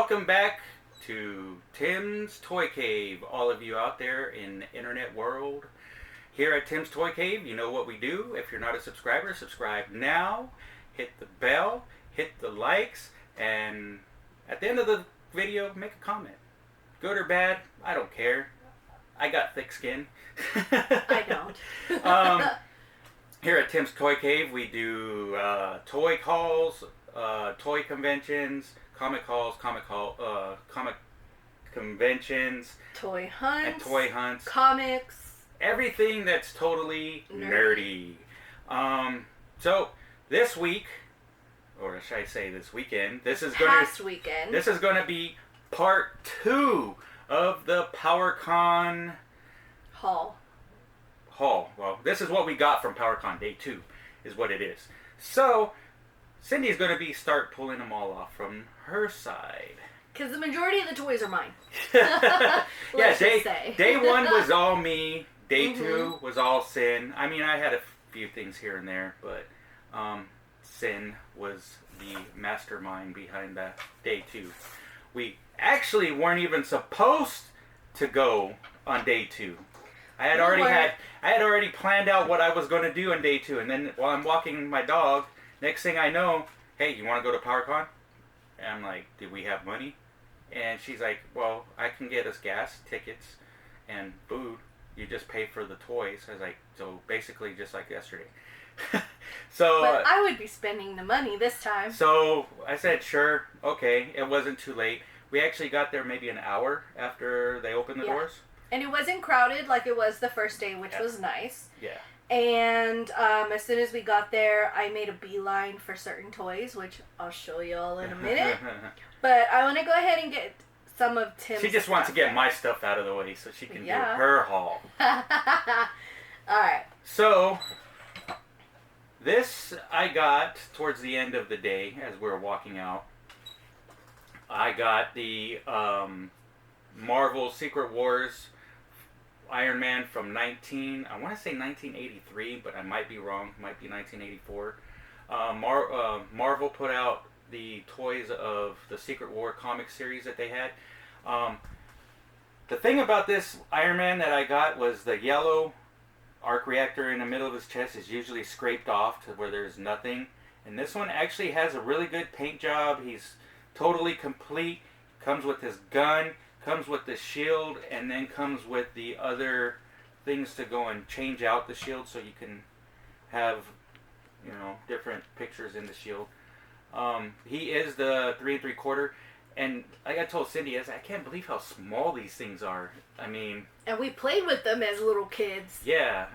welcome back to Tim's Toy Cave. All of you out there in the internet world. Here at Tim's Toy Cave, you know what we do. If you're not a subscriber, subscribe now. Hit the bell, hit the likes, and at the end of the video, make a comment. Good or bad, I don't care. I got thick skin. I don't. Here at Tim's Toy Cave, we do toy calls, toy conventions, comic conventions, Toy hunts. and toy hunts. Comics. Everything that's totally nerdy. So this week, or should I say this weekend, this is going to be part 2 of the PowerCon Haul. Well, this is what we got from PowerCon Day 2, is what it is. So Cindy's going to start pulling them all off from her side. Because the majority of the toys are mine. Day 1 was all me. Day 2 was all Sin. I mean, I had a few things here and there, but Sin was the mastermind behind that Day 2. We actually weren't even supposed to go on Day 2. I had already planned out what I was going to do on Day 2, and then while I'm walking my dog, next thing I know, hey, you want to go to PowerCon? And I'm like, do we have money? And she's like, well, I can get us gas, tickets, and food. You just pay for the toys. I was like, so basically just like yesterday. But I would be spending the money this time. So I said, sure, okay. It wasn't too late. We actually got there maybe an hour after they opened the doors. And it wasn't crowded like it was the first day, which was nice. Yeah. And as soon as we got there, I made a beeline for certain toys, which I'll show you all in a minute. But I want to go ahead and get some of Tim's She just wants to get my stuff out of the way so she can do her haul. Alright. So, this I got towards the end of the day as we were walking out. I got the Marvel Secret Wars Iron Man from I want to say 1983, but I might be wrong. It might be 1984. Marvel put out the toys of the Secret War comic series that they had. The thing about this Iron Man that I got was the yellow arc reactor in the middle of his chest is usually scraped off to where there's nothing. And this one actually has a really good paint job. He's totally complete. Comes with his gun, comes with the shield, and then comes with the other things to go and change out the shield so you can have, different pictures in the shield. He is the 3 3/4, and like I told Cindy, I can't believe how small these things are. I mean, and we played with them as little kids. Yeah.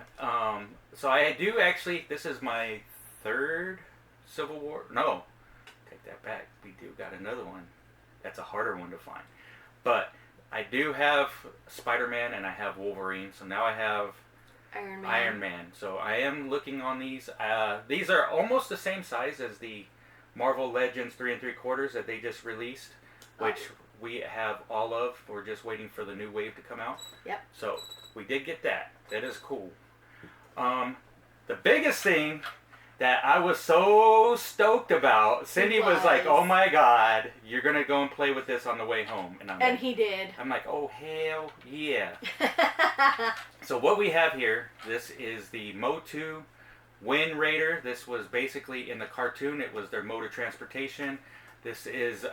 So I do actually. This is my 3rd Civil War. No, take that back. We do got another one. That's a harder one to find. But I do have Spider-Man and I have Wolverine. So now I have Iron Man. So I am looking on these. These are almost the same size as the Marvel Legends 3 3/4 that they just released, which we have all of. We're just waiting for the new wave to come out. Yep. So we did get that. That is cool. The biggest thing that I was so stoked about, Cindy was like, oh my God, you're going to go and play with this on the way home. And he did. I'm like, oh hell yeah. So what we have here, this is the Motu Wind Raider. This was basically in the cartoon, it was their mode of transportation. This is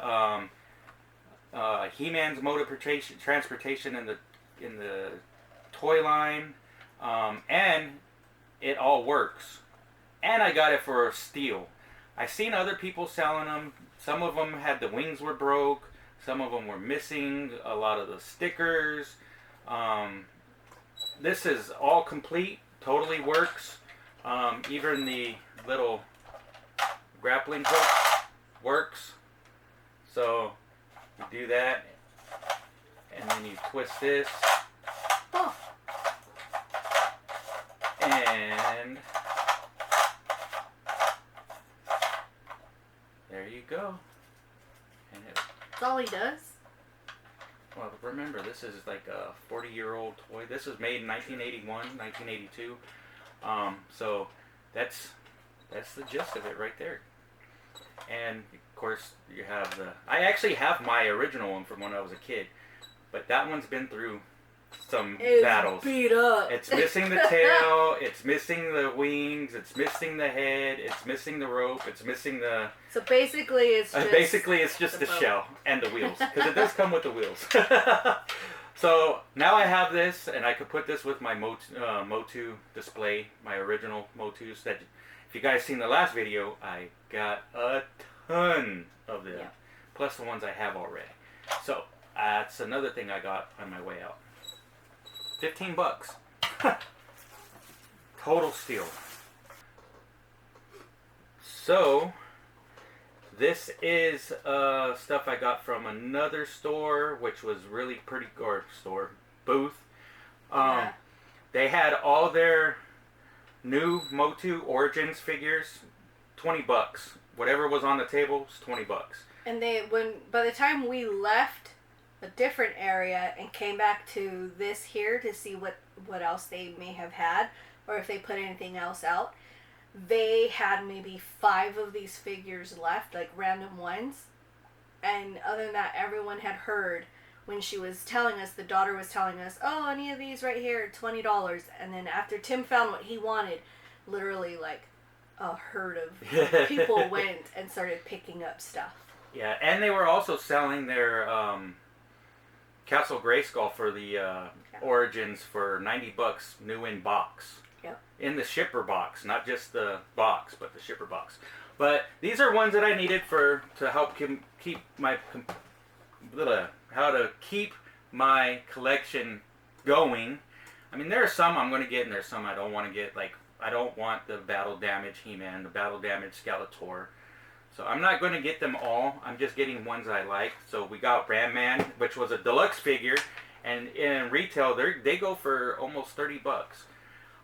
He-Man's mode of transportation in the toy line. And it all works. And I got it for a steal. I seen other people selling them. Some of them had the wings were broke. Some of them were missing a lot of the stickers. This is all complete. Totally works. Even the little grappling hook works. So you do that. And then you twist this. Oh. And there you go. And that's all he does. Well, remember, this is like a 40-year-old toy. This was made in 1981, 1982. So that's the gist of it right there. And of course, you have the. I actually have my original one from when I was a kid, but that one's been through some battles. Beat up. It's missing the tail. It's missing the wings. It's missing the head. It's missing the rope. It's missing the. So basically, it's just the shell and the wheels, because it does come with the wheels. So now I have this, and I could put this with my Motu display, my original Motus. That, if you guys seen the last video, I got a ton of them, plus the ones I have already. So that's another thing I got on my way out. $15. Total steal. So this is stuff I got from another store, which was really pretty, or store booth. They had all their new Motu Origins figures, $20. Whatever was on the table was $20. And by the time we left a different area and came back to this here to see what else they may have had, or if they put anything else out, they had maybe 5 of these figures left, like random ones. And other than that, everyone had heard when she was telling us, the daughter was telling us, oh, any of these right here, $20. And then after Tim found what he wanted, literally like a herd of people went and started picking up stuff. Yeah, and they were also selling their Castle Grayskull for the Origins for $90, new in box. Yep. In the shipper box, not just the box, but the shipper box. But these are ones that I needed to help keep my collection going. I mean, there are some I'm going to get, and there's some I don't want to get. Like, I don't want the Battle Damage He-Man, the Battle Damage Skeletor. So I'm not going to get them all. I'm just getting ones I like. So we got Merman, which was a deluxe figure, and in retail they go for almost $30.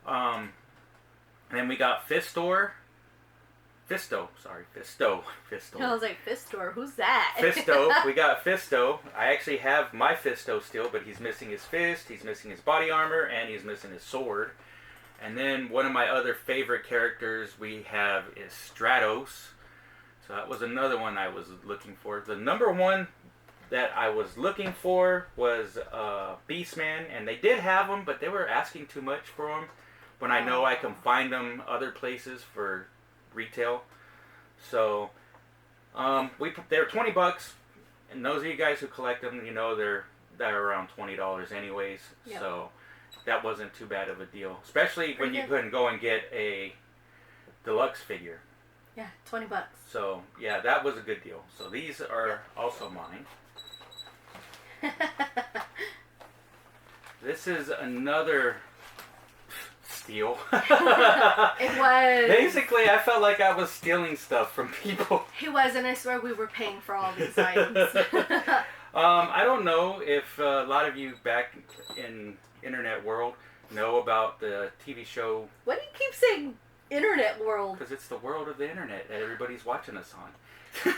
And then we got Fisto. I was like, Fisto, who's that? Fisto. We got Fisto. I actually have my Fisto still, but he's missing his fist, he's missing his body armor, and he's missing his sword. And then one of my other favorite characters we have is Stratos. So that was another one I was looking for. The number one that I was looking for was Beastman, and they did have them, but they were asking too much for them. When I know I can find them other places for retail. So they're $20, and those of you guys who collect them, you know they're around $20 anyways. Yep. So that wasn't too bad of a deal, especially when you couldn't go and get a deluxe figure. Yeah, $20. So yeah, that was a good deal. So these are also mine. This is another steal. It was. Basically, I felt like I was stealing stuff from people. He was, and I swear we were paying for all these items. I don't know if a lot of you back in internet world know about the TV show. Why do you keep saying internet world? Because it's the world of the internet that everybody's watching us on.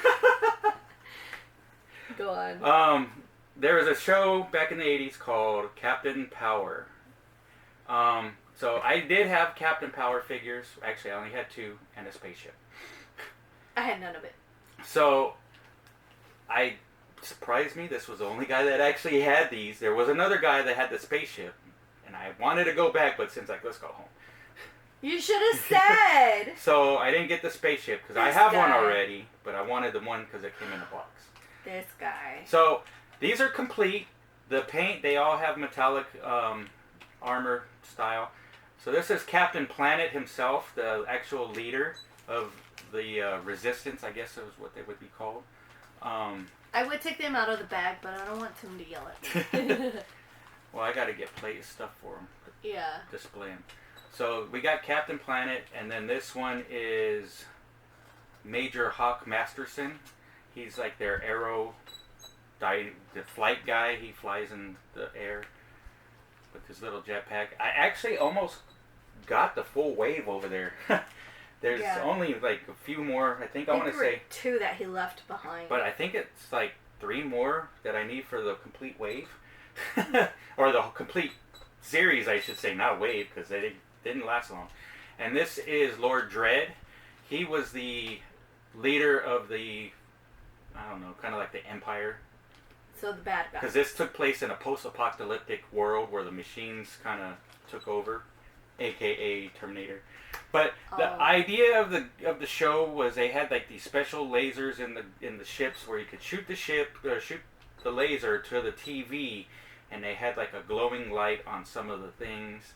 Go on. There was a show back in the 80s called Captain Power. So I did have Captain Power figures. Actually, I only had 2 and a spaceship. I had none of it. So, surprised me. This was the only guy that actually had these. There was another guy that had the spaceship, and I wanted to go back, but since let's go home. You should have said. So I didn't get the spaceship because I have one already, but I wanted the one because it came in a box. This guy. So these are complete. The paint, they all have metallic armor style. So this is Captain Planet himself, the actual leader of the Resistance, I guess is what they would be called. I would take them out of the bag, but I don't want Tim to yell at me. Well, I got to get plate stuff for them. Yeah. Display them. So we got Captain Planet, and then this one is Major Hawk Masterson. He's like their the flight guy. He flies in the air with his little jetpack. I actually almost got the full wave over there. There's only like a few more. I think I want to say 2 that he left behind. But I think it's like 3 more that I need for the complete wave, or the complete series, I should say, not wave, because they didn't last long. And this is Lord Dredd. He was the leader of the, I don't know, kind of like the Empire. So the bad guy. Because this took place in a post-apocalyptic world where the machines kind of took over, aka Terminator. But the idea of the show was they had like these special lasers in the ships where you could shoot the laser to the TV, and they had like a glowing light on some of the things,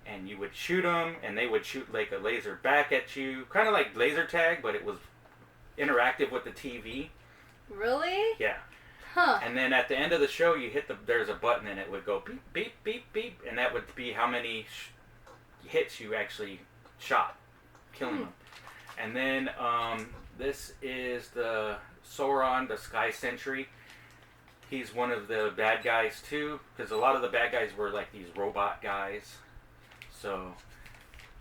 and you would shoot them, and they would shoot like a laser back at you, kind of like laser tag, but it was interactive with the TV. Really? Yeah. Huh. And then at the end of the show, you hit there's a button, and it would go beep, beep, beep, beep, and that would be how many hits you actually shot, killing them. And then this is the Sauron the Sky Sentry. He's one of the bad guys too, because a lot of the bad guys were like these robot guys. So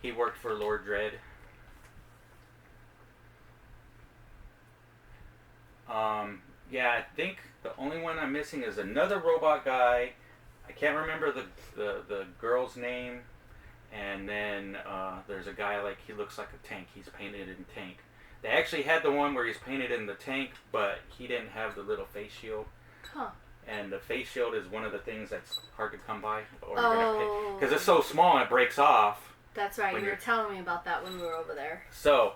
he worked for Lord Dredd. Yeah, I think the only one I'm missing is another robot guy. I can't remember the girl's name. And then there's a guy, like, he looks like a tank. He's painted in tank. They actually had the one where he's painted in the tank, but he didn't have the little face shield. Huh. And the face shield is one of the things that's hard to come by. Because it's so small and it breaks off. That's right. You were telling me about that when we were over there. So,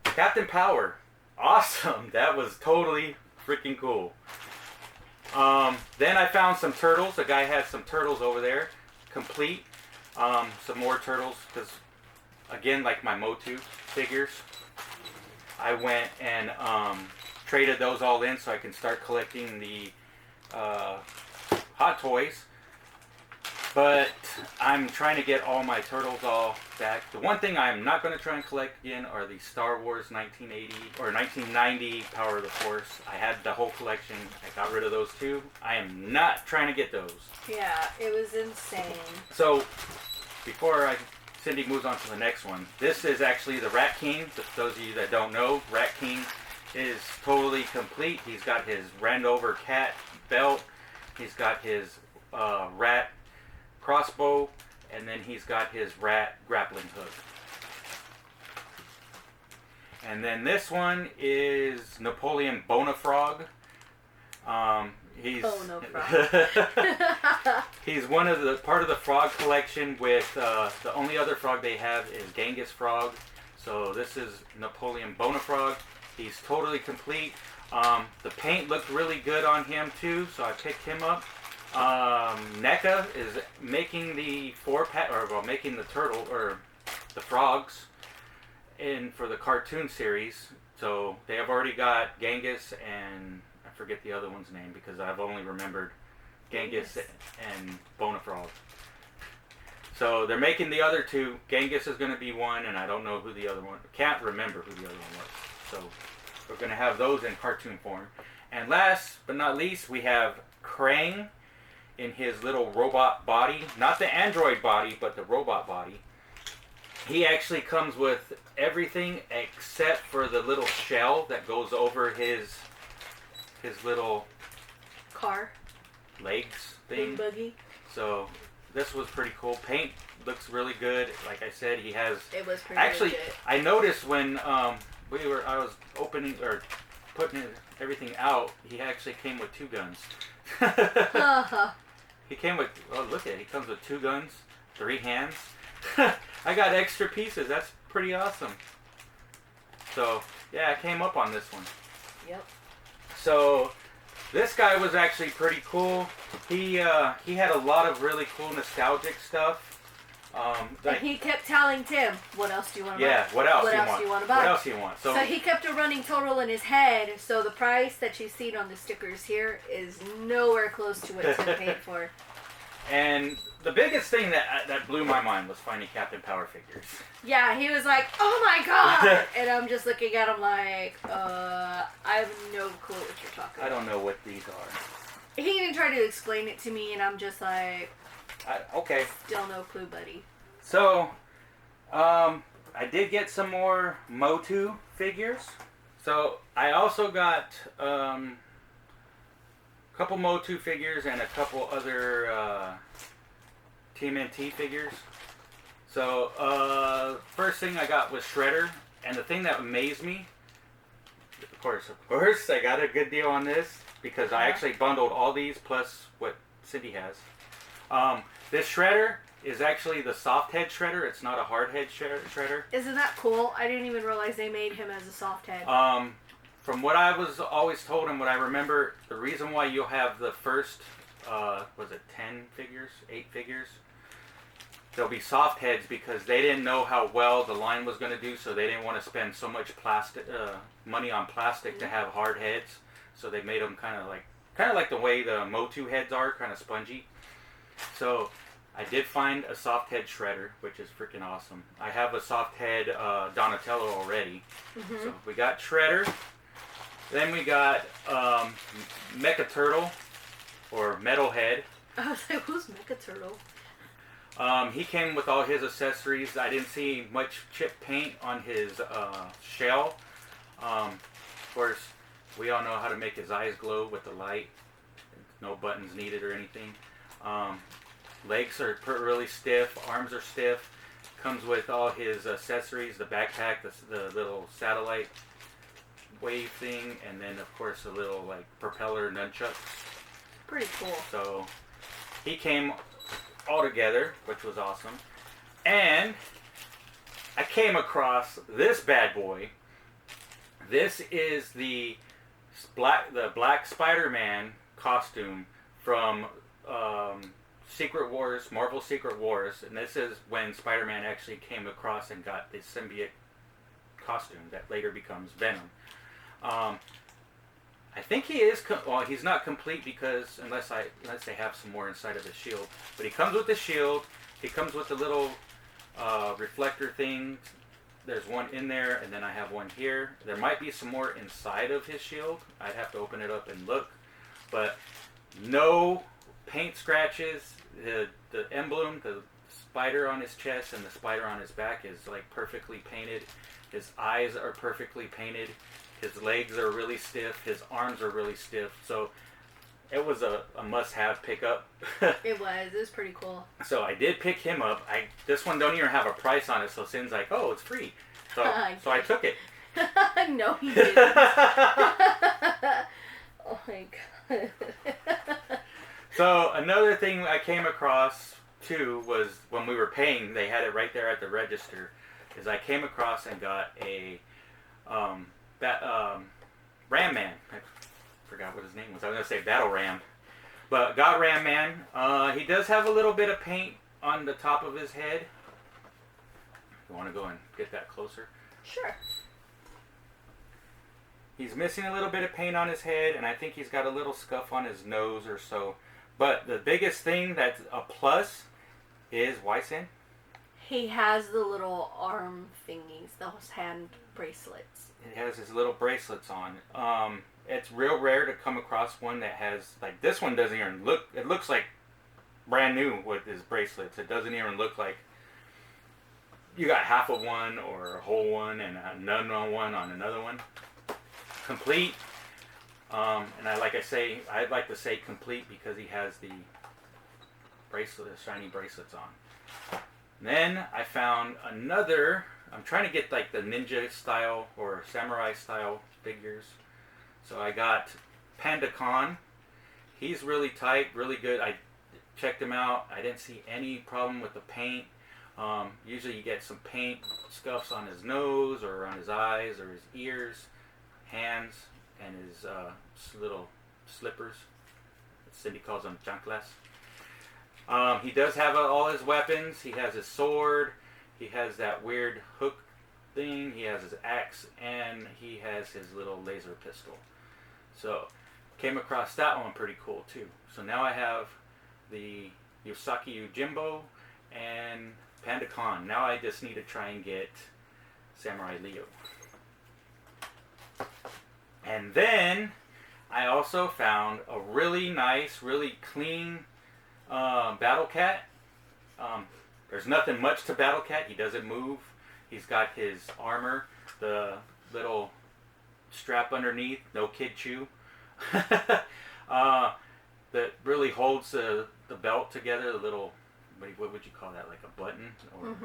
Captain Power. Awesome. That was totally freaking cool. Then I found some turtles. The guy had some turtles over there. Complete. Some more turtles, because again, like my Motu figures, I went and traded those all in so I can start collecting the Hot Toys. But I'm trying to get all my turtles all back. The one thing I'm not going to try and collect again are the Star Wars 1980 or 1990 Power of the Force. I had the whole collection. I got rid of those too. I am not trying to get those. Yeah, it was insane. So, before Cindy moves on to the next one, this is actually the Rat King. For those of you that don't know, Rat King is totally complete. He's got his Randover cat belt. He's got his rat crossbow, and then he's got his rat grappling hook. And then this one is Napoleon Bonafrog. He's he's one of the part of the frog collection. With the only other frog they have is Genghis Frog. So this is Napoleon Bonafrog. He's totally complete. The paint looked really good on him too, so I picked him up. NECA is making the making the turtle or the frogs in for the cartoon series. So they have already got Genghis and I forget the other one's name because I've only remembered Genghis and Bonafrog. So they're making the other two. Genghis is going to be one, and I don't know who the other one. Can't remember who the other one was. So we're going to have those in cartoon form. And last but not least, we have Krang in his little robot body. Not the android body, but the robot body. He actually comes with everything except for the little shell that goes over his little car legs thing. buggy. So this was pretty cool. Paint looks really good. Like I said, he has. It was pretty actually legit. I noticed when I was opening or putting everything out, he actually came with 2 guns. He came with, oh look at it, he comes with 2 guns, 3 hands. I got extra pieces, that's pretty awesome. So, yeah, I came up on this one. Yep. So, this guy was actually pretty cool. He had a lot of really cool nostalgic stuff. And he kept telling Tim, what else do you want to buy? Yeah, what else do you want to buy? What else do you want? So he kept a running total in his head, so the price that you see on the stickers here is nowhere close to what it's been paid for. And the biggest thing that blew my mind was finding Captain Power figures. Yeah, he was like, oh my god! And I'm just looking at him like, I have no clue what you're talking about. I don't know what these are. He even tried to explain it to me, and I'm just like, okay. Still no clue, buddy. So, I did get some more Motu figures. So, I also got a couple Motu figures and a couple other TMNT figures. So, first thing I got was Shredder. And the thing that amazed me Of course, I got a good deal on this because I actually bundled all these plus what Cindy has. This shredder is actually the soft head shredder. It's not a hard head shredder. Isn't that cool? I didn't even realize they made him as a soft head. From what I was always told and what I remember, the reason why you'll have the first, was it 10 figures, 8 figures? They'll be soft heads because they didn't know how well the line was going to do, so they didn't want to spend so much money on plastic to have hard heads. So they made them kind of like the way the Motu heads are, kind of spongy. So I did find a soft head shredder, which is freaking awesome. I have a soft head Donatello already. So we got Shredder. Then we got Mecha Turtle, or Metalhead. I was like, who's Mecha Turtle? He came with all his accessories. I didn't see much chip paint on his shell. Of course, we all know how to make his eyes glow with the light. No buttons needed or anything. Legs are really stiff. Arms are stiff. Comes with all his accessories, the backpack, the little satellite wave thing, and then of course a little like propeller nunchucks. Pretty cool. So he came all together, which was awesome. And I came across this bad boy. This is the Black Spider-Man costume from Secret Wars, Marvel Secret Wars, and this is when Spider-Man actually came across and got the symbiote costume that later becomes Venom. I think he is. He's not complete because unless they have some more inside of his shield. But he comes with the shield. He comes with the little reflector thing. There's one in there, and then I have one here. There might be some more inside of his shield. I'd have to open it up and look. But no paint scratches. The emblem, the spider on his chest and the spider on his back is like perfectly painted. His eyes are perfectly painted. His legs are really stiff. His arms are really stiff. So it was a must-have pickup. It was pretty cool. So I did pick him up. This one don't even have a price on it, so Sin's like, oh, it's free. So I took it. No, he didn't. Oh my god. So another thing I came across too was when we were paying, they had it right there at the register, is I came across and got a Ram Man. I forgot what his name was. I was going to say Battle Ram. But got Ram Man. He does have a little bit of paint on the top of his head. You want to go and get that closer? Sure. He's missing a little bit of paint on his head, and I think he's got a little scuff on his nose or so. But the biggest thing that's a plus is, why, Sin? He has the little arm thingies, those hand bracelets. He has his little bracelets on. It's real rare to come across one that has, like, this one doesn't even look, it looks like brand new with his bracelets. It doesn't even look like you got half of one or a whole one and none on one on another one. Complete. And I'd like to say complete because he has the bracelet, the shiny bracelets on. Then I found another, I'm trying to get like the ninja style or samurai style figures. So I got Panda Khan. He's really tight, really good. I checked him out. I didn't see any problem with the paint. Usually you get some paint scuffs on his nose or on his eyes or his ears, hands, and his little slippers. Cindy calls them chanclas. He does have all his weapons. He has his sword. He has that weird hook thing. He has his axe, and he has his little laser pistol. So, came across that one pretty cool too. So now I have the Yosaki Yojimbo and Panda Khan. Now I just need to try and get Samurai Leo. And then I also found a really nice, really clean Battle Cat. There's nothing much to Battle Cat. He doesn't move. He's got his armor, the little strap underneath, no kid chew. That really holds the belt together, the little, what would you call that, like a button? Or,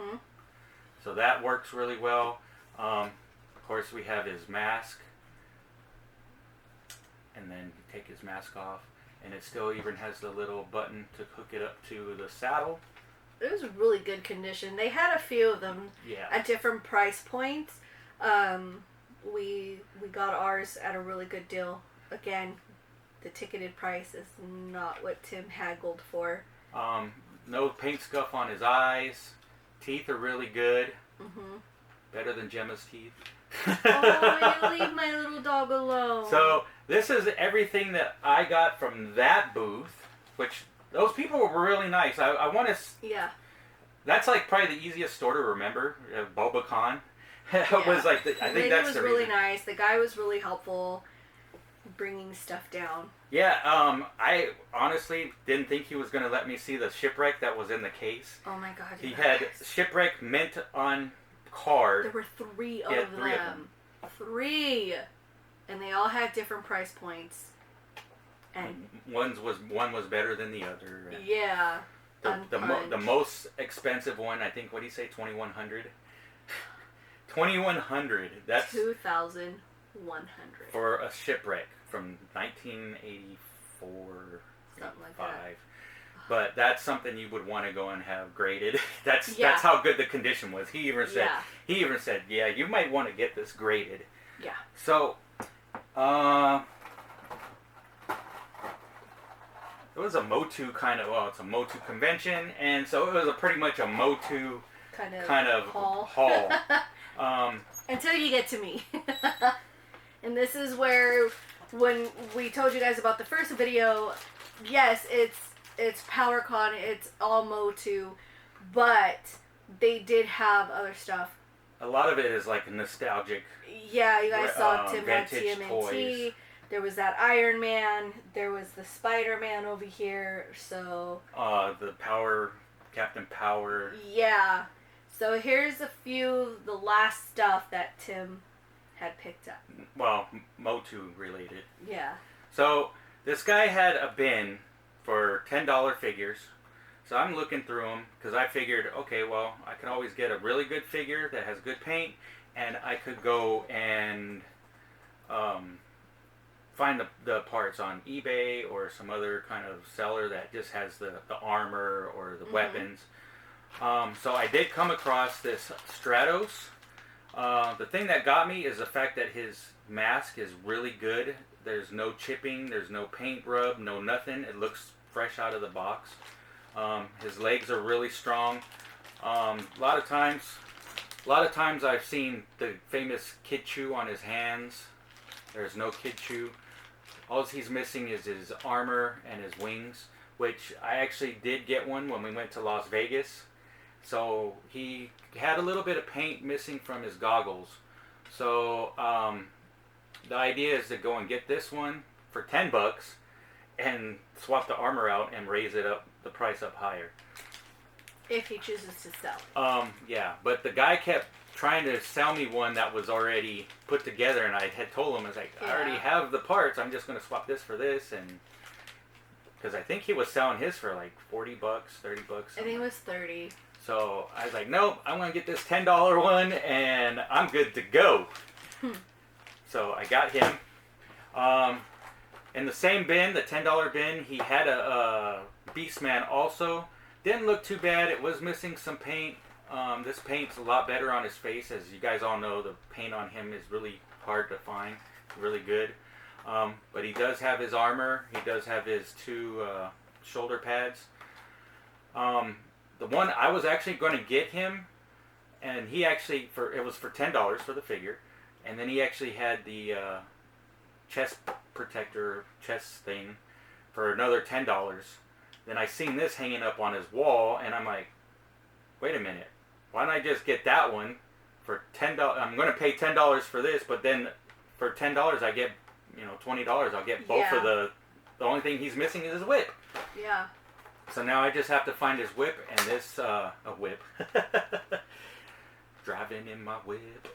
So that works really well. Of course, we have his mask. and then you take his mask off, and it still even has the little button to hook it up to the saddle. It was really good condition. They had a few of them at different price points. We got ours at a really good deal. Again, the ticketed price is not what Tim haggled for. No paint scuff on his eyes. Teeth are really good. Mm-hmm. Better than Gemma's teeth. Oh, you leave my little dog alone. So this is everything that I got from that booth, which those people were really nice. I want to... Yeah. That's like probably the easiest store to remember. Boba Khan. was like I think that's was the really reason. nice. The guy was really helpful bringing stuff down. Yeah, I honestly didn't think he was going to let me see the shipwreck that was in the case. Oh my god. He had shipwreck mint on card. There were three of them. Three. And they all had different price points. And one was better than the other. Yeah. The most expensive one, I think, what do you say, 2,100? 2,100. That's 2,100 for a shipwreck from 1984, something like 5. that. But that's something you would want to go and have graded. That's how good the condition was. He even said, yeah, you might want to get this graded. Yeah. So, it was a Motu it's a Motu convention, and so it was pretty much a Motu kind of haul. Until you get to me. And this is where, when we told you guys about the first video, yes, it's PowerCon, it's all Motu, but they did have other stuff. A lot of it is like nostalgic. Yeah, you guys saw Tim had vintage TMNT. toys. There was that Iron Man. There was the Spider-Man over here. So. The Captain Power. Yeah. So here's a few, the last stuff that Tim had picked up. Well, Motu related. Yeah. So this guy had a bin for $10 figures. So I'm looking through them because I figured, okay, well, I can always get a really good figure that has good paint, and I could go and find the parts on eBay or some other kind of seller that just has the armor or the weapons. So I did come across this Stratos. The thing that got me is the fact that his mask is really good. There's no chipping, there's no paint rub, no nothing. It looks fresh out of the box. His legs are really strong. A lot of times I've seen the famous kid chew on his hands. There's no kid chew. All he's missing is his armor and his wings, which I actually did get one when we went to Las Vegas. So he had a little bit of paint missing from his goggles. So the idea is to go and get this one for $10 and swap the armor out and raise it up, the price up higher. If he chooses to sell it. Yeah, but the guy kept trying to sell me one that was already put together, and I had told him, I was like, I already have the parts, I'm just going to swap this for this, and because I think he was selling his for like $40, $30. I think it was 30. So I was like, nope, I'm going to get this $10 one, and I'm good to go. So I got him. In the same bin, the $10 bin, he had a Beastman also. Didn't look too bad. It was missing some paint. This paint's a lot better on his face. As you guys all know, the paint on him is really hard to find. Really good. But he does have his armor. He does have his 2 shoulder pads. The one I was actually going to get him, and he actually, it was for $10 for the figure. And then he actually had the chest protector, chest thing for another $10. Then I seen this hanging up on his wall, and I'm like, wait a minute, why don't I just get that one for $10? I'm going to pay $10 for this, but then for $10 I get, $20. I'll get both of the only thing he's missing is his whip. Yeah. So now I just have to find his whip, and this, a whip. Driving in my whip.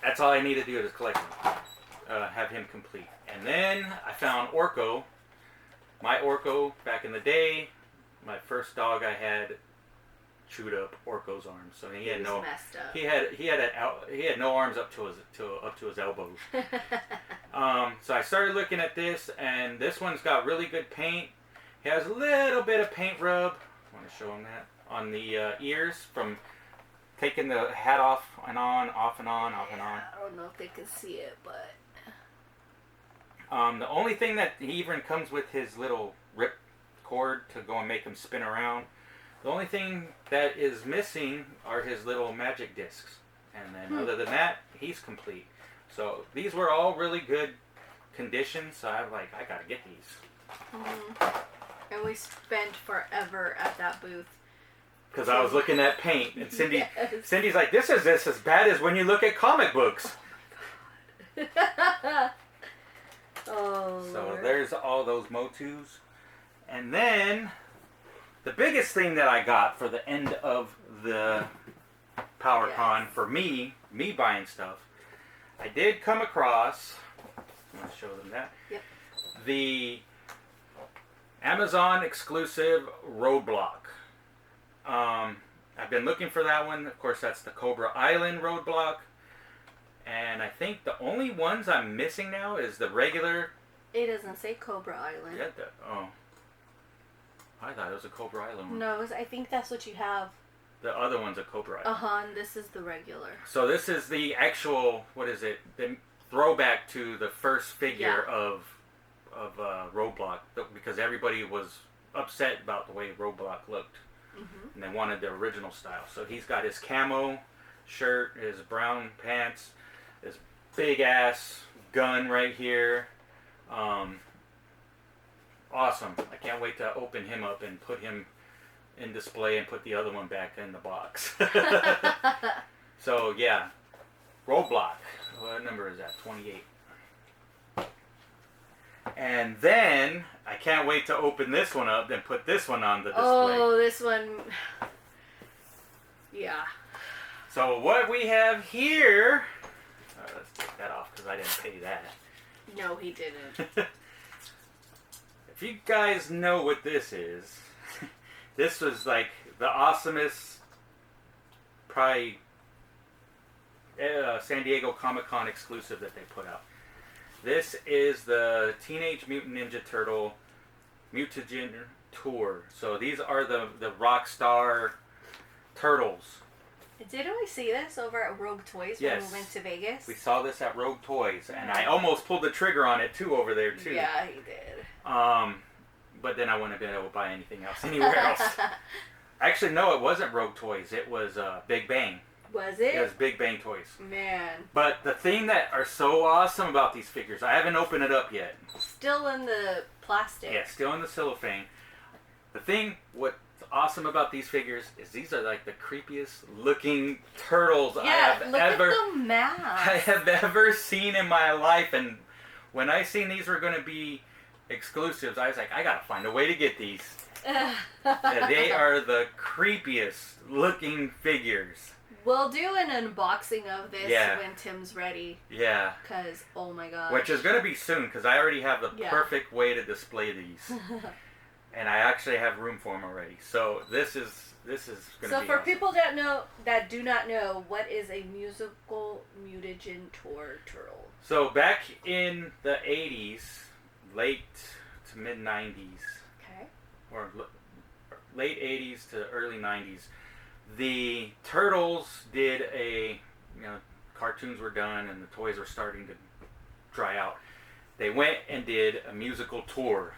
That's all I need to do to this collection. Have him complete. And then I found Orko. My Orko back in the day. My first dog I had chewed up Orko's arms. So he had was no messed up. he had no arms up to his elbows. So I started looking at this, and this one's got really good paint. He has a little bit of paint rub. I want to show him that on the ears from taking the hat off and on, off and on, off and on. I don't know if they can see it, but the only thing that he even comes with his little rip cord to go and make him spin around. The only thing that is missing are his little magic discs. And then other than that, he's complete. So these were all really good condition, so I'm like, I gotta get these. And we spent forever at that booth. Because I was looking at paint, and Yes. Cindy's like, this is as bad as when you look at comic books. Oh, So Lord. there's all those Motus. And then, the biggest thing that I got for the end of the PowerCon, for me buying stuff, I did come across, I'm going to show them that, the Amazon exclusive Roadblock. I've been looking for that one. Of course, that's the Cobra Island Roadblock. And I think the only ones I'm missing now is the regular... It doesn't say Cobra Island. Yeah, I thought it was a Cobra Island one. No, I think that's what you have. The other one's a Cobra Island. And this is the regular. So this is the actual, what is it? The throwback to the first figure of Roadblock, because everybody was upset about the way Roadblock looked, and they wanted the original style. So he's got his camo shirt, his brown pants, his big ass gun right here. Awesome! I can't wait to open him up and put him in display and put the other one back in the box. So yeah, Roadblock. What number is that? 28. And then I can't wait to open this one up and put this one on the display. Oh, this one. Yeah. So what we have here. Let's take that off because I didn't pay that. No, he didn't. If you guys know what this is, this was like the awesomest, probably San Diego Comic-Con exclusive that they put out. This is the Teenage Mutant Ninja Turtle Mutagen Tour. So these are the Rockstar Turtles. Didn't we see this over at Rogue Toys when we went to Vegas? We saw this at Rogue Toys, and I almost pulled the trigger on it too over there too. Yeah, he did. But then I wouldn't have been able to buy anything else anywhere else. Actually, no, it wasn't Rogue Toys. It was Big Bang. Was it? It was Big Bang Toys. Man. But the thing that are so awesome about these figures, I haven't opened it up yet. Still in the plastic. Yeah, still in the cellophane. The thing, what's awesome about these figures is these are like the creepiest looking turtles I have at the mask. I have ever seen in my life. And when I seen these were going to be exclusives, I was like, I gotta find a way to get these. They are the creepiest looking figures. We'll do an unboxing of this when Tim's ready. Yeah. Because, oh my gosh. Which is going to be soon, because I already have the perfect way to display these. And I actually have room for them already. So this is going to be So for awesome. people that do not know, what is a musical mutagen tour turtle? So back in the 80s, late to mid 90s, or late 80s to early 90s, the Turtles did cartoons were done and the toys were starting to dry out. They went and did a musical tour.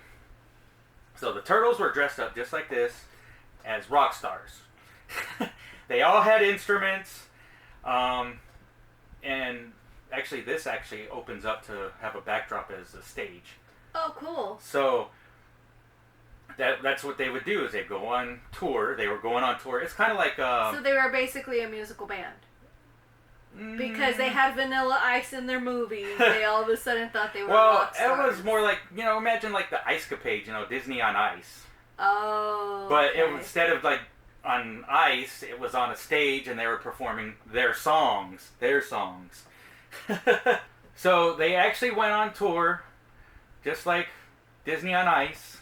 So the Turtles were dressed up just like this as rock stars. They all had instruments, and actually this actually opens up to have a backdrop as a stage. Oh, cool. So that's what they would do, is they'd go on tour. They were going on tour. It's kind of like... so they were basically a musical band. Because they had Vanilla Ice in their movie. They all of a sudden thought they were rock stars. It was more like, imagine like the Ice Capades, Disney on Ice. Oh, But instead of like on ice, it was on a stage and they were performing their songs. So they actually went on tour, just like Disney on Ice.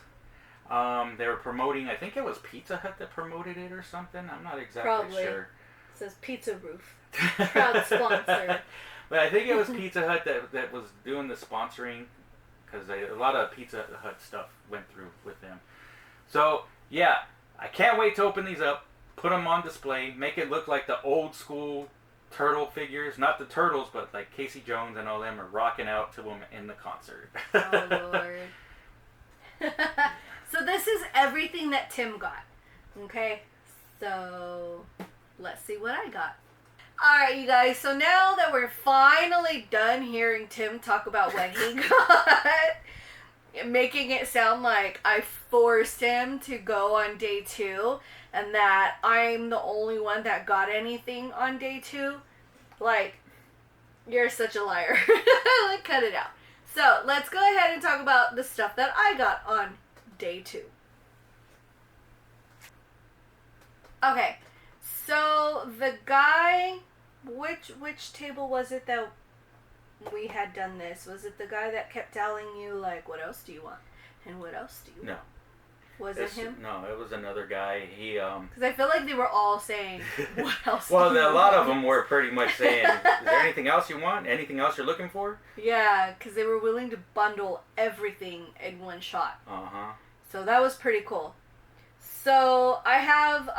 They were promoting, I think it was Pizza Hut that promoted it or something. I'm not exactly sure. It says Pizza Roof. Proud sponsor. But I think it was Pizza Hut that was doing the sponsoring, because a lot of Pizza Hut stuff went through with them. So, yeah, I can't wait to open these up, put them on display, make it look like the old school turtle figures. Not the turtles, but like Casey Jones and all them are rocking out to them in the concert. Oh, Lord. So this is everything that Tim got. Okay? So, let's see what I got. Alright, you guys, so now that we're finally done hearing Tim talk about what he got, making it sound like I forced him to go on day 2, and that I'm the only one that got anything on day 2, like, you're such a liar. Like, cut it out. So, let's go ahead and talk about the stuff that I got on day 2. Okay, so the guy... Which table was it that we had done this? Was it the guy that kept telling you, like, what else do you want? And what else do you want? No. Was it him? No, it was another guy. He, Because I feel like they were all saying, what else well, do you a lot of want? them were pretty much saying, is there anything else you want? Anything else you're looking for? Yeah, because they were willing to bundle everything in one shot. Uh-huh. So that was pretty cool. So I have,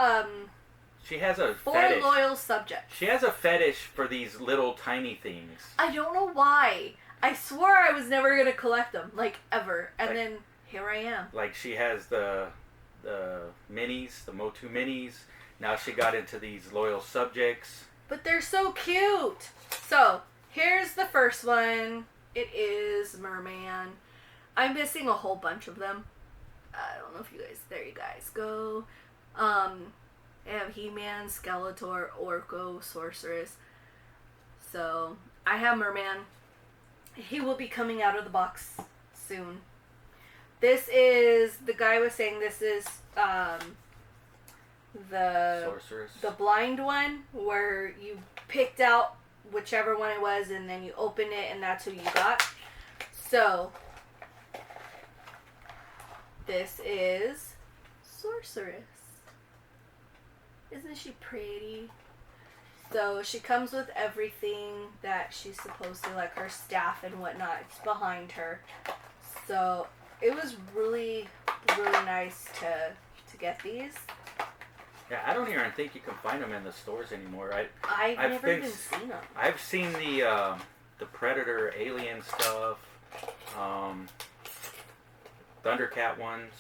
She has a 4 fetish. loyal subjects. She has a fetish for these little tiny things. I don't know why. I swore I was never going to collect them, like, ever. And Like- then here I am. Like, she has the minis, the Motu minis. Now she got into these loyal subjects. But they're so cute. So, here's the first one. It is Merman. I'm missing a whole bunch of them. I don't know if you guys... There you guys go. I have He-Man, Skeletor, Orko, Sorceress. So, I have Merman. He will be coming out of the box soon. This is... The guy was saying this is... the Sorceress. the blind one, where you picked out whichever one it was and then you open it and that's who you got. So this is Sorceress. Isn't she pretty? So she comes with everything that she's supposed to, like her staff and whatnot. It's behind her. So it was really, really nice to get these. Yeah, I don't even think you can find them in the stores anymore. I've I've never been even s- seen them. I've seen the Predator alien stuff, Thundercat ones.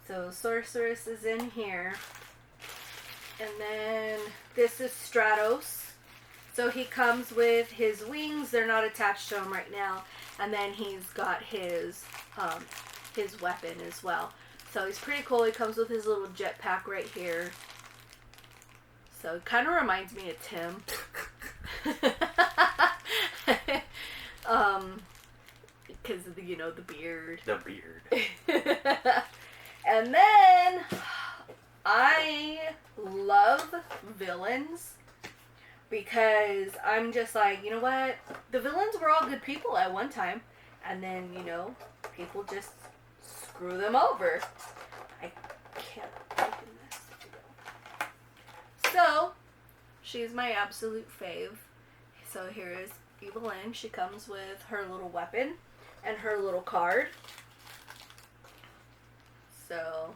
So Sorceress is in here. And then this is Stratos. So he comes with his wings. They're not attached to him right now. And then he's got his weapon as well. So he's pretty cool. He comes with his little jetpack right here. So it kind of reminds me of Tim. Because of the, the beard. The beard. And then I love villains because I'm just like, you know what? The villains were all good people at one time. And then, people just screw them over. I can't open this. So, she's my absolute fave. So here is Evelyn. She comes with her little weapon and her little card. So,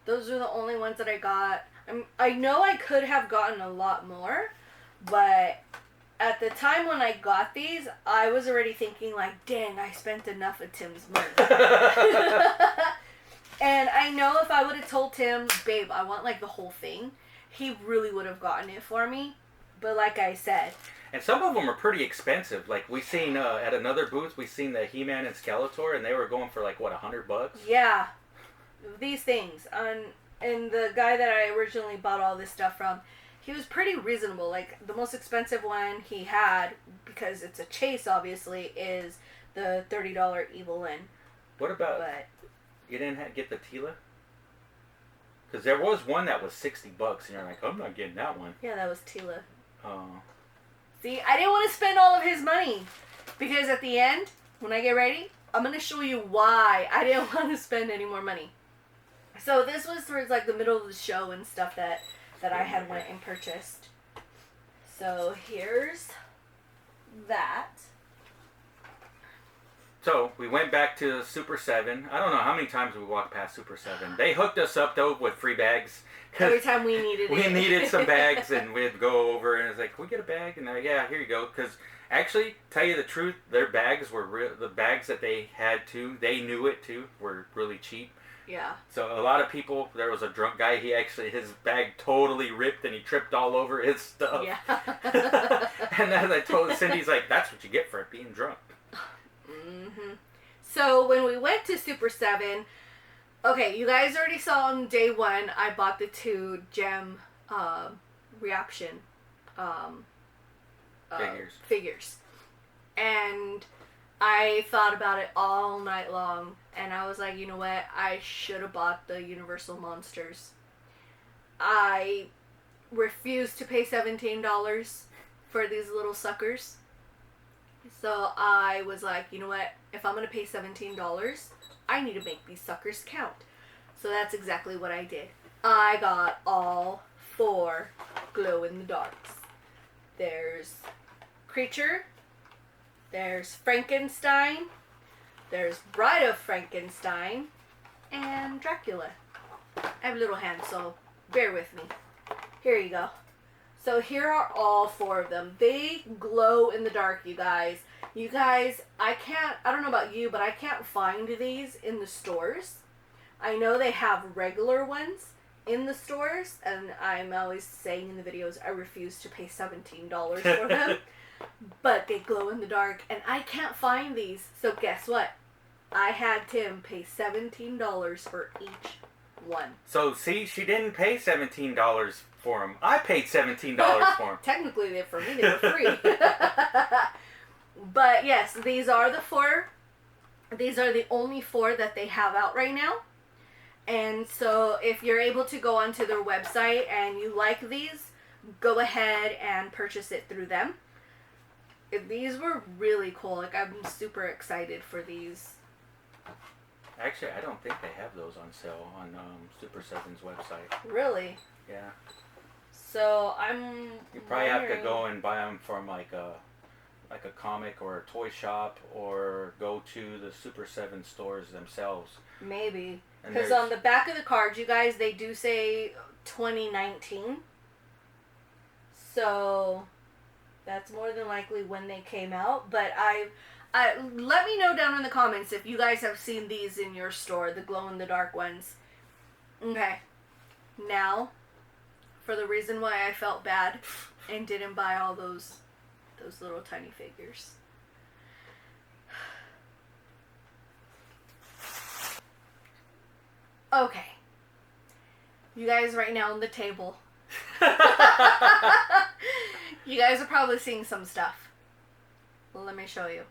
those are the only ones that I got. I know I could have gotten a lot more, but at the time when I got these, I was already thinking like, dang, I spent enough of Tim's money. And I know if I would have told Tim, babe, I want like the whole thing, he really would have gotten it for me. But like I said... And some of them are pretty expensive. Like, we seen at another booth, we seen the He-Man and Skeletor, and they were going for like, what, $100? Yeah. These things. And the guy that I originally bought all this stuff from, he was pretty reasonable. Like, the most expensive one he had, because it's a chase, obviously, is the $30 Evelyn. What about... You didn't get the Tila? Because there was one that was $60, and you're like, I'm not getting that one. Yeah, that was Tila. Oh. See, I didn't want to spend all of his money. Because at the end, when I get ready, I'm going to show you why I didn't want to spend any more money. So this was towards like the middle of the show and stuff that I had went and purchased. So here's that. So we went back to Super 7. I don't know how many times we walked past Super 7. They hooked us up though with free bags. Every time we needed it. We needed some bags and we'd go over and it's like, can we get a bag? And they're like, yeah, here you go. Because actually, tell you the truth, their bags were the bags that they had too. They knew it too. Were really cheap. Yeah. So a lot of people, there was a drunk guy, his bag totally ripped and he tripped all over his stuff. Yeah. And as I told Cindy's like, that's what you get for being drunk. Mm-hmm. So when we went to Super 7, okay, you guys already saw on day 1, I bought the 2 gem reaction figures. And I thought about it all night long, and I was like, you know what, I should have bought the Universal Monsters. I refused to pay $17 for these little suckers. So I was like, you know what, if I'm going to pay $17, I need to make these suckers count. So that's exactly what I did. I got all 4 glow-in-the-darks. There's Creature, there's Frankenstein, there's Bride of Frankenstein, and Dracula. I have little hands, so bear with me. Here you go. So here are all 4 of them. They glow in the dark, you guys. You guys, I don't know about you, but I can't find these in the stores. I know they have regular ones in the stores, and I'm always saying in the videos, I refuse to pay $17 for them. But they glow in the dark, and I can't find these. So guess what? I had Tim pay $17 for each one. So see, she didn't pay $17 for them. I paid $17 for them. Technically, for me, they were free. But yes, these are the 4. These are the only 4 that they have out right now. And so if you're able to go onto their website and you like these, go ahead and purchase it through them. These were really cool. Like, I'm super excited for these. Actually, I don't think they have those on sale on Super 7's website. Really? Yeah. So I'm. You probably have to go and buy them from like a comic or a toy shop, or go to the Super 7 stores themselves. Maybe. Because on the back of the cards, you guys, they do say 2019. So that's more than likely when they came out. But I let me know down in the comments if you guys have seen these in your store, the glow-in-the-dark ones. Okay. Now, for the reason why I felt bad and didn't buy all those little tiny figures. Okay. You guys right now on the table. You guys are probably seeing some stuff. Let me show you.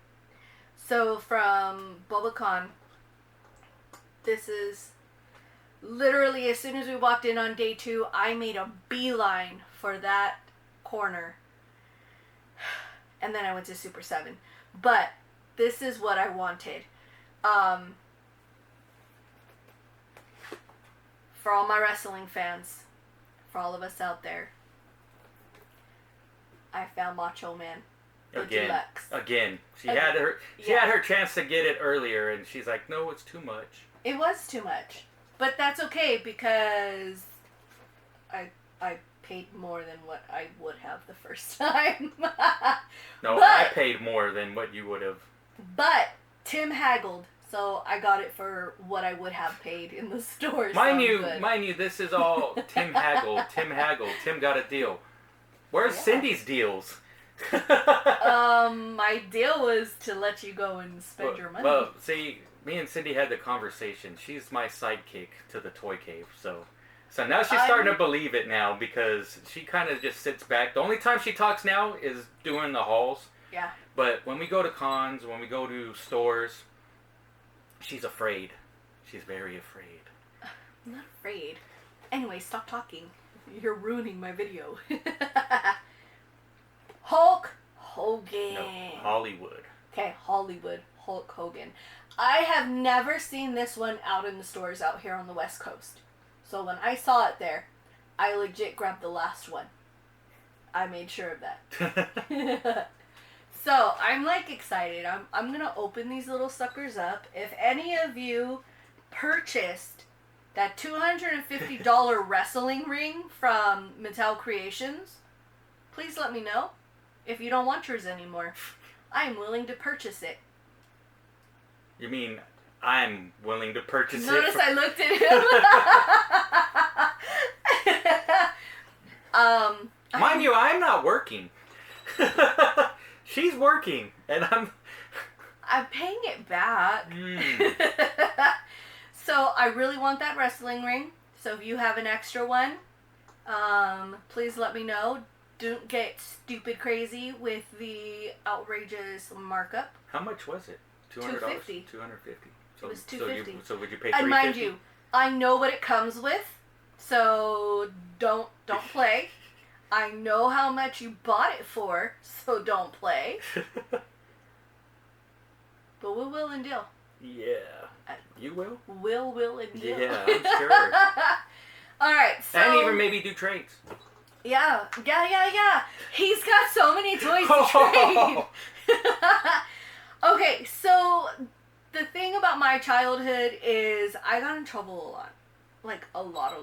So from Panda Khan, this is literally as soon as we walked in on day 2, I made a beeline for that corner. And then I went to Super 7. But this is what I wanted. For all my wrestling fans, for all of us out there, I found Macho Man. Again. She had her chance to get it earlier, and she's like, no, it's too much. It was too much. But that's okay, because I paid more than what I would have the first time. I paid more than what you would have. But Tim haggled, so I got it for what I would have paid in the store. Mind you, this is all Tim haggled. Tim got a deal. Where's Cindy's deals? My deal was to let you go and spend your money. Well, see, me and Cindy had the conversation. She's my sidekick to the toy cave, so now she's starting to believe it now, because she kind of just sits back. The only time she talks now is doing the hauls. Yeah. But when we go to cons, when we go to stores, she's afraid. She's very afraid. I'm not afraid. Anyway, stop talking. You're ruining my video. Hulk Hogan. No, Hollywood. Okay, Hollywood Hulk Hogan. I have never seen this one out in the stores out here on the West Coast. So when I saw it there, I legit grabbed the last one. I made sure of that. So I'm like excited. I'm gonna open these little suckers up. If any of you purchased that $250 wrestling ring from Mattel Creations, please let me know. If you don't want yours anymore, I am willing to purchase it. You mean I'm willing to purchase it? Notice I looked at him. Mind you, I'm not working. She's working, and I'm paying it back. So I really want that wrestling ring. So if you have an extra one, please let me know. Don't get stupid crazy with the outrageous markup. How much was it? $200? $250. So, it was $250. So would you pay $350? And mind you, I know what it comes with, so don't play. I know how much you bought it for, so don't play. But we will and deal. Yeah. You will? Will and deal. Yeah, I'm sure. Alright, so... And even maybe do trades. Yeah. He's got so many toys to trade. Okay, so the thing about my childhood is I got in trouble a lot. Like, a lot.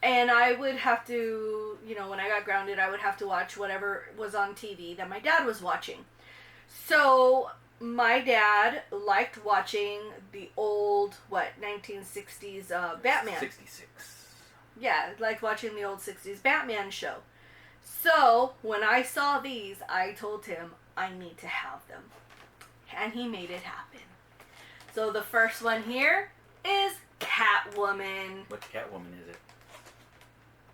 And I would have to, when I got grounded, I would have to watch whatever was on TV that my dad was watching. So, my dad liked watching the old, 1960s Batman. 66. Yeah, liked watching the old 60s Batman show. So, when I saw these, I told him, I need to have them. And he made it happen. So, the first one here is Catwoman. Which Catwoman is it?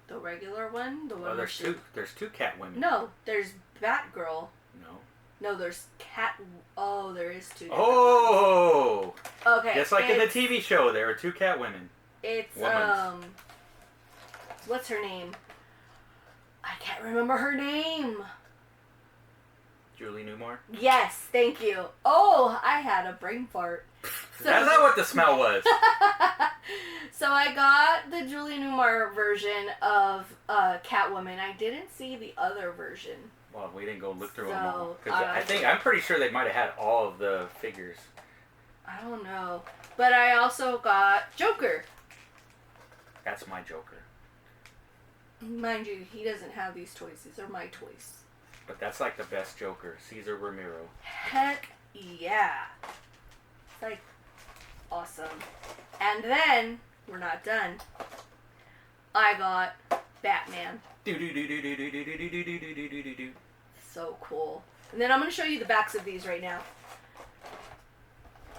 The regular one? The one Oh, there's two Catwomen. No, there's Batgirl. No, there's there is two. Oh! Okay. Just like in the TV show, there are two Catwomen. It's, Womans. what's her name? I can't remember her name. Julie Newmar? Yes, thank you. Oh, I had a brain fart. That's not what the smell was. So I got the Julie Newmar version of Catwoman. I didn't see the other version. Well, we didn't go look through them all. So, Because I'm pretty sure they might have had all of the figures. I don't know. But I also got Joker. That's my Joker. Mind you, he doesn't have these toys. These are my toys. But that's like the best Joker, Cesar Romero. Heck yeah. It's like awesome. And then, we're not done. I got Batman. So cool. And then I'm going to show you the backs of these right now.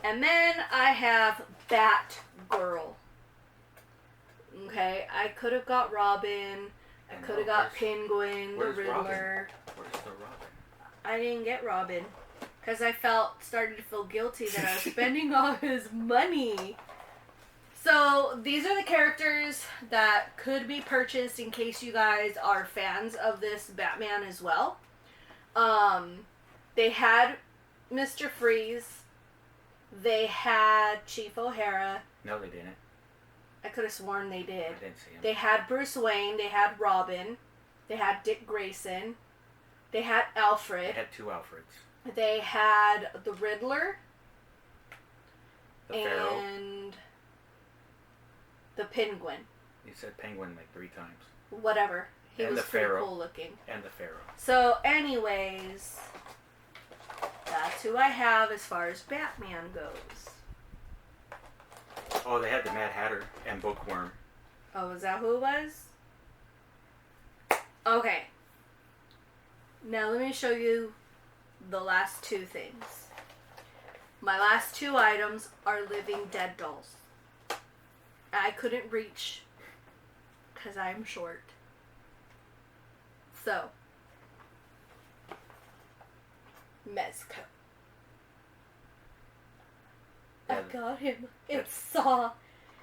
And then I have Batgirl. Okay, I could have got Robin. I could have got Penguin, the Riddler. Robin? Where's the Robin? I didn't get Robin. Because I started to feel guilty that I was spending all his money. So, these are the characters that could be purchased in case you guys are fans of this Batman as well. They had Mr. Freeze. They had Chief O'Hara. No, they didn't. I could have sworn they did. I didn't see him. They had Bruce Wayne. They had Robin. They had Dick Grayson. They had Alfred. They had two Alfreds. They had the Riddler. The Pharaoh. And the Penguin. You said Penguin like 3 times. Whatever. He And was the pretty Pharaoh. cool looking. And the Pharaoh. So, anyways, that's who I have as far as Batman goes. Oh, they had the Mad Hatter and Bookworm. Oh, is that who it was? Okay. Now let me show you the last 2 things. My last 2 items are living dead dolls. I couldn't reach because I'm short. So, Mezco. I got him. It's Saw.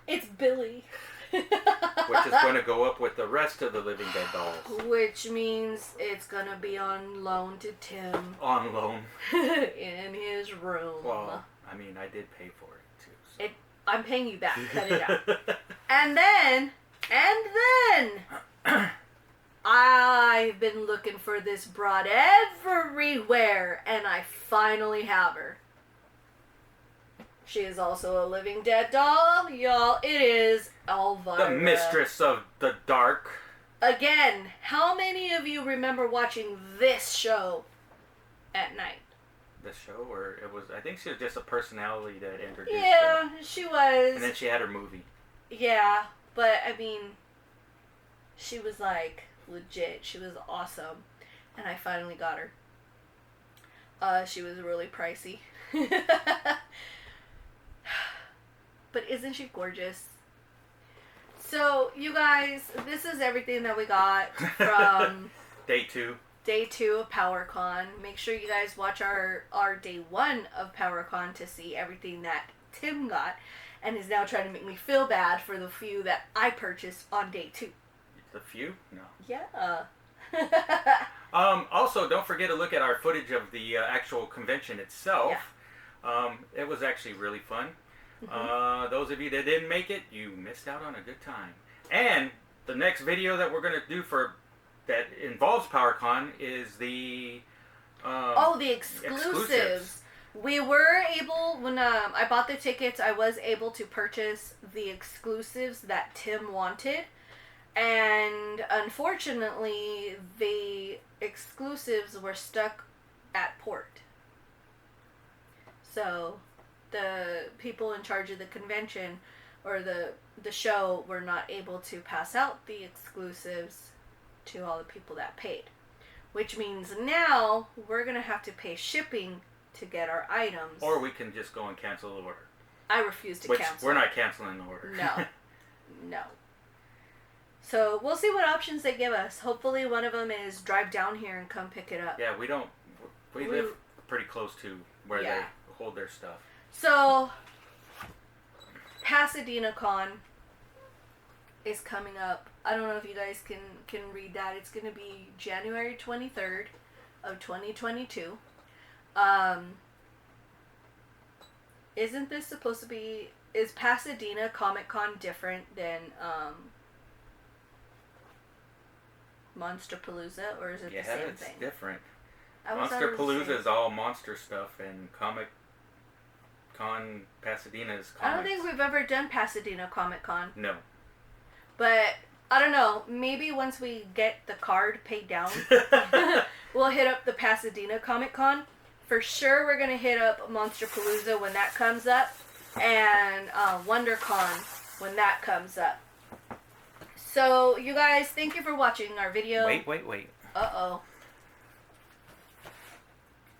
It's Billy. Which is going to go up with the rest of the Living Dead dolls. Which means it's going to be on loan to Tim. On loan. In his room. Well, I mean, I did pay for it, too. So. I'm paying you back. Cut it out. And then, I've been looking for this broad everywhere, and I finally have her. She is also a living dead doll, y'all. It is Elvira. The mistress of the dark. Again, how many of you remember watching this show at night? The show, or it was? I think she was just a personality that introduced. Yeah, her. she was. And then she had her movie. Yeah, but I mean, she was like legit. She was awesome, and I finally got her. She was really pricey. But isn't she gorgeous? So, you guys, this is everything that we got from Day 2. Day 2 of PowerCon. Make sure you guys watch our Day 1 of PowerCon to see everything that Tim got, and is now trying to make me feel bad for the few that I purchased on Day 2. The few? No. Yeah. Also, don't forget to look at our footage of the actual convention itself. Yeah. It was actually really fun. Mm-hmm. Those of you that didn't make it, you missed out on a good time. And the next video that we're going to do that involves PowerCon is the... the exclusives. We were able, when I bought the tickets, I was able to purchase the exclusives that Tim wanted. And unfortunately, the exclusives were stuck at port. So the people in charge of the convention or the show were not able to pass out the exclusives to all the people that paid. Which means now we're going to have to pay shipping to get our items. Or we can just go and cancel the order. I refuse to cancel. We're not canceling the order. No. No. So we'll see what options they give us. Hopefully one of them is drive down here and come pick it up. Yeah, we live pretty close to where they hold their stuff. So, Pasadena Con is coming up. I don't know if you guys can read that. It's going to be January 23rd of 2022. Isn't this supposed to be... Is Pasadena Comic Con different than Monsterpalooza, or is it the same thing? Yeah, it's different. Monsterpalooza is all monster stuff, and Comic Con Pasadena is comics. I don't think we've ever done Pasadena Comic Con. No. But, I don't know, maybe once we get the card paid down, we'll hit up the Pasadena Comic Con. For sure, we're going to hit up Monsterpalooza when that comes up, and WonderCon when that comes up. So, you guys, thank you for watching our video. Wait. Uh-oh.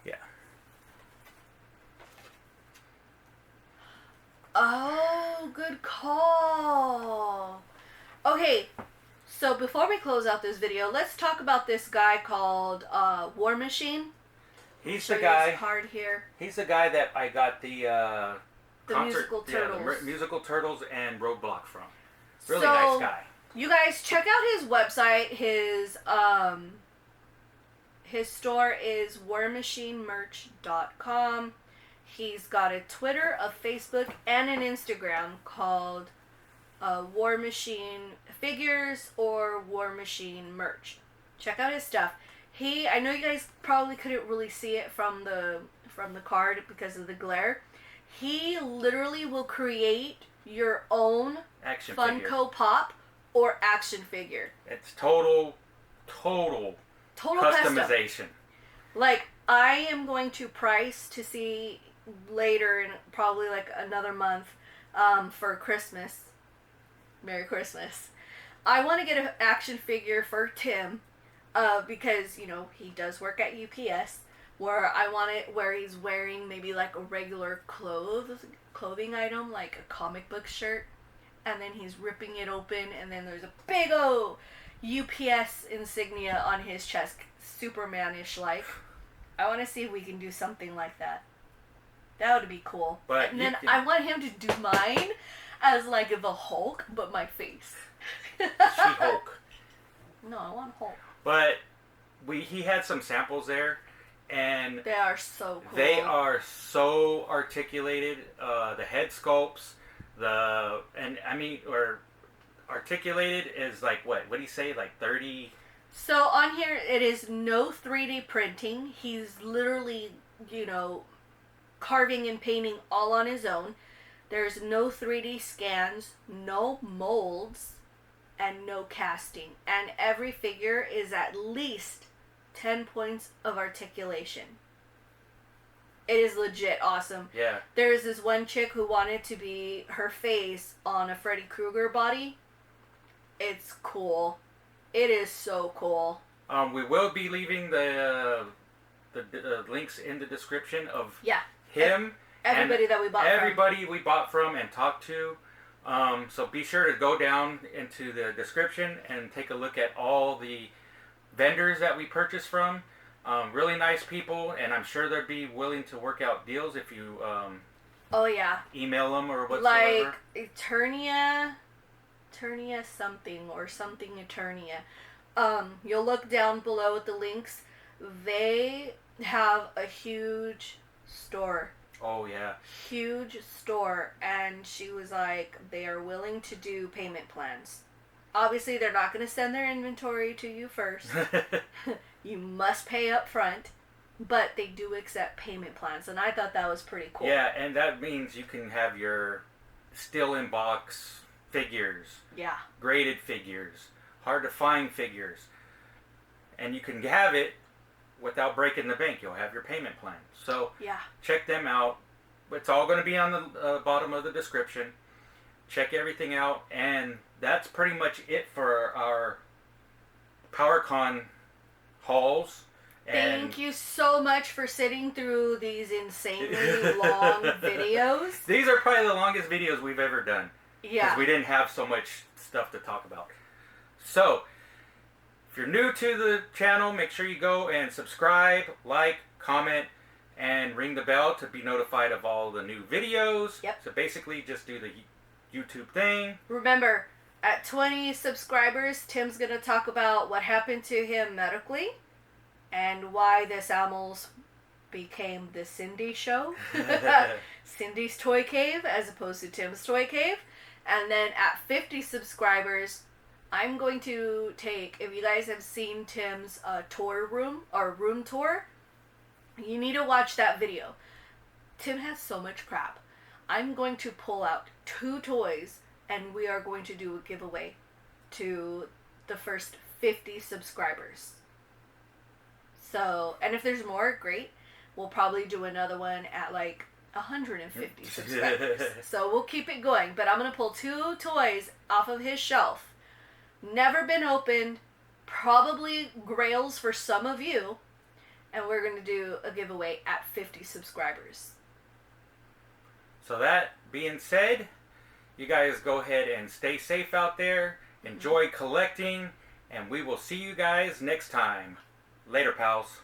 Yeah. Oh, good call. Okay, so before we close out this video, let's talk about this guy called War Machine. He's the guy. His card here. He's the guy that I got the musical turtles. Yeah, the musical turtles and Roadblock from. Really nice guy. You guys check out his website. His store is warmachinemerch.com. He's got a Twitter, a Facebook, and an Instagram called War Machine Figures or War Machine Merch. Check out his stuff. I know you guys probably couldn't really see it from the card because of the glare. He literally will create your own action Funko Pop or action figure. It's total customization. Custom. Like, I am going to price to see later in probably like another month for Christmas. Merry Christmas. I want to get an action figure for Tim because, you know, he does work at UPS, where I want it where he's wearing maybe like a regular clothing item, like a comic book shirt, and then he's ripping it open, and then there's a big old UPS insignia on his chest, Superman-ish like. I want to see if we can do something like that. That would be cool. But and then I want him to do mine as like the Hulk, but my face. She-Hulk. No, I want Hulk. But he had some samples there, and They are so cool. they are so articulated. The head sculpts, articulated is like what? What do you say? Like 30. So on here, it is no 3D printing. He's literally, carving and painting all on his own. There's no 3D scans, no molds, and no casting. And every figure is at least 10 points of articulation. It is legit awesome. Yeah. There's this one chick who wanted to be her face on a Freddy Krueger body. It's cool. It is so cool. We will be leaving the links in the description of him. Everybody that we bought Everybody we bought from and talked to. So be sure to go down into the description and take a look at all the vendors that we purchased from. Really nice people, and I'm sure they'd be willing to work out deals if you email them or whatsoever. Like Eternia something or something Eternia. You'll look down below at the links. They have a huge store. Oh, yeah. Huge store. And she was like, they are willing to do payment plans. Obviously, they're not going to send their inventory to you first. You must pay up front. But they do accept payment plans. And I thought that was pretty cool. Yeah, and that means you can have your still in box figures. Yeah. Graded figures. Hard to find figures. And you can have it without breaking the bank. You'll have your payment plan. So check them out. It's all going to be on the bottom of the description. Check everything out. And that's pretty much it for our PowerCon hauls. Thank you so much for sitting through these insanely long videos. These are probably the longest videos we've ever done. Yeah. Because we didn't have so much stuff to talk about. So, if you're new to the channel, make sure you go and subscribe, like, comment, and ring the bell to be notified of all the new videos. Yep. So basically, just do the YouTube thing. Remember, at 20 subscribers, Tim's going to talk about what happened to him medically and why this almost became the Cindy show. Cindy's Toy Cave as opposed to Tim's Toy Cave. And then at 50 subscribers, I'm going to take, if you guys have seen Tim's tour room or room tour, you need to watch that video. Tim has so much crap. I'm going to pull out 2 toys and we are going to do a giveaway to the first 50 subscribers. So, and if there's more, great. We'll probably do another one at like 150 subscribers. So we'll keep it going. But I'm going to pull 2 toys off of his shelf. Never been opened. Probably grails for some of you. And we're going to do a giveaway at 50 subscribers. So that being said, you guys go ahead and stay safe out there. Enjoy collecting. And we will see you guys next time. Later, pals.